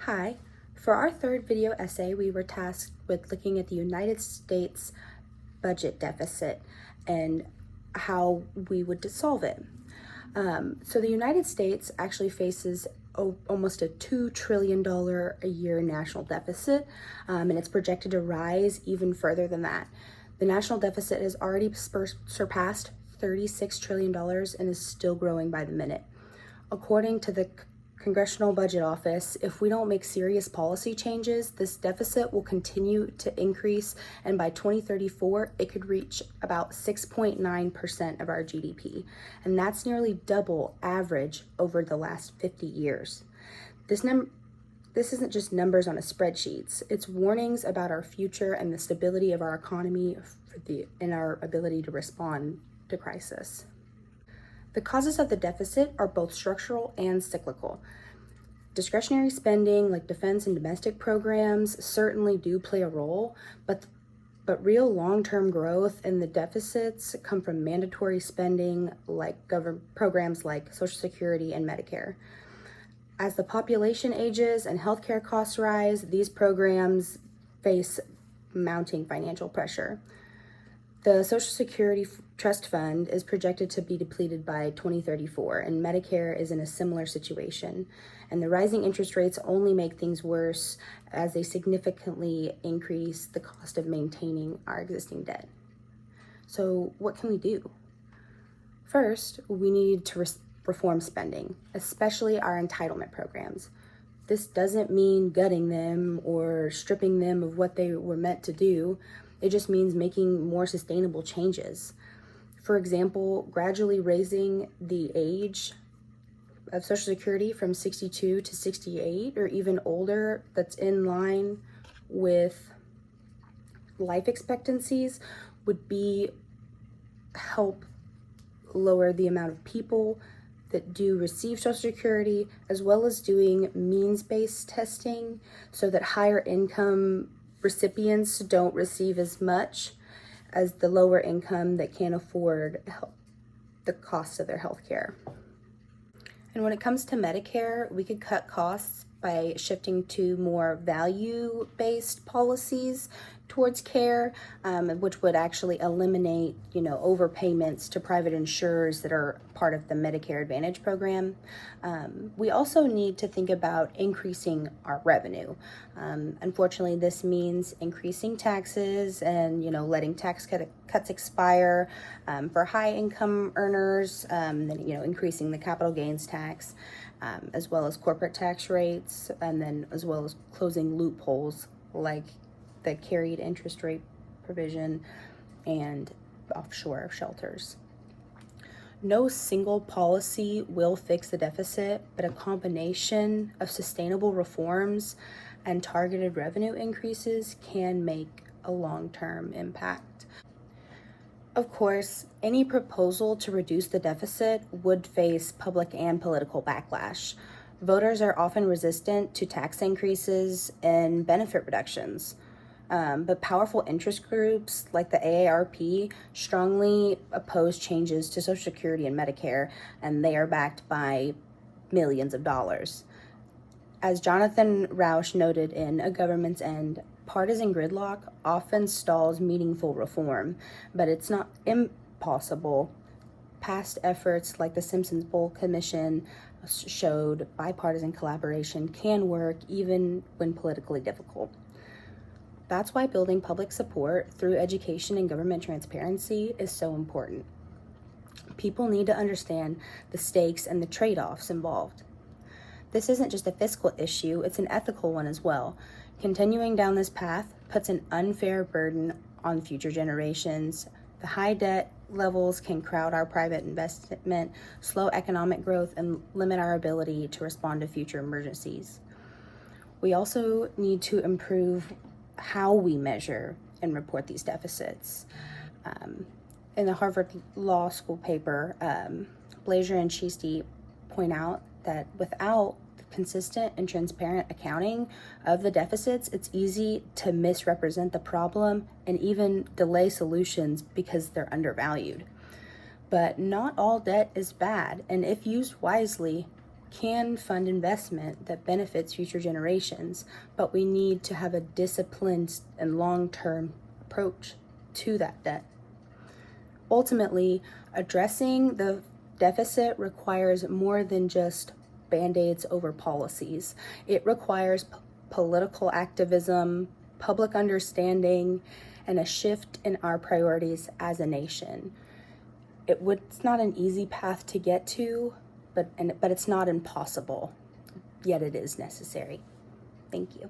Hi. For our third video essay, we were tasked with looking at the United States budget deficit and how we would solve it. So the United States actually faces almost a $2 trillion a year national deficit, and it's projected to rise even further than that. The national deficit has already surpassed $36 trillion and is still growing by the minute. According to the Congressional Budget Office, if we don't make serious policy changes, this deficit will continue to increase, and by 2034, it could reach about 6.9% of our GDP, and that's nearly double average over the last 50 years. This isn't just numbers on a spreadsheet. It's warnings about our future and the stability of our economy and our ability to respond to crisis. The causes of the deficit are both structural and cyclical. Discretionary spending like defense and domestic programs certainly do play a role, but real long-term growth and the deficits come from mandatory spending like government programs like Social Security and Medicare. As the population ages and healthcare costs rise, these programs face mounting financial pressure. The Social Security Trust Fund is projected to be depleted by 2034, and Medicare is in a similar situation. And the rising interest rates only make things worse as they significantly increase the cost of maintaining our existing debt. So what can we do? First, we need to reform spending, especially our entitlement programs. This doesn't mean gutting them or stripping them of what they were meant to do. It just means making more sustainable changes. For example, gradually raising the age of Social Security from 62 to 68 or even older, that's in line with life expectancies, would help lower the amount of people that do receive Social Security, as well as doing means-based testing so that higher income recipients don't receive as much as the lower income that can't afford the costs of their health care. And when it comes to Medicare, we could cut costs by shifting to more value-based policies towards care, which would actually eliminate, overpayments to private insurers that are part of the Medicare Advantage program. We also need to think about increasing our revenue. Unfortunately, this means increasing taxes and, letting tax cuts expire for high income earners, then, increasing the capital gains tax, as well as corporate tax rates, and then as well as closing loopholes like the carried interest rate provision and offshore shelters. No single policy will fix the deficit, but a combination of sustainable reforms and targeted revenue increases can make a long-term impact. Of course, any proposal to reduce the deficit would face public and political backlash. Voters are often resistant to tax increases and benefit reductions. But powerful interest groups like the AARP strongly oppose changes to Social Security and Medicare, and they are backed by millions of dollars. As Jonathan Rauch noted in A Government's End, partisan gridlock often stalls meaningful reform, but it's not impossible. Past efforts like the Simpson-Bowles Commission showed bipartisan collaboration can work even when politically difficult. That's why building public support through education and government transparency is so important. People need to understand the stakes and the trade-offs involved. This isn't just a fiscal issue, it's an ethical one as well. Continuing down this path puts an unfair burden on future generations. The high debt levels can crowd our private investment, slow economic growth, and limit our ability to respond to future emergencies. We also need to improve how we measure and report these deficits. In the Harvard Law School paper, Blaser and Chiesti point out that without consistent and transparent accounting of the deficits, it's easy to misrepresent the problem and even delay solutions because they're undervalued. But not all debt is bad, and if used wisely, can fund investment that benefits future generations, but we need to have a disciplined and long-term approach to that debt. Ultimately, addressing the deficit requires more than just band-aids over policies. It requires political activism, public understanding, and a shift in our priorities as a nation. It's not an easy path to get to, but it's not impossible, yet it is necessary. Thank you.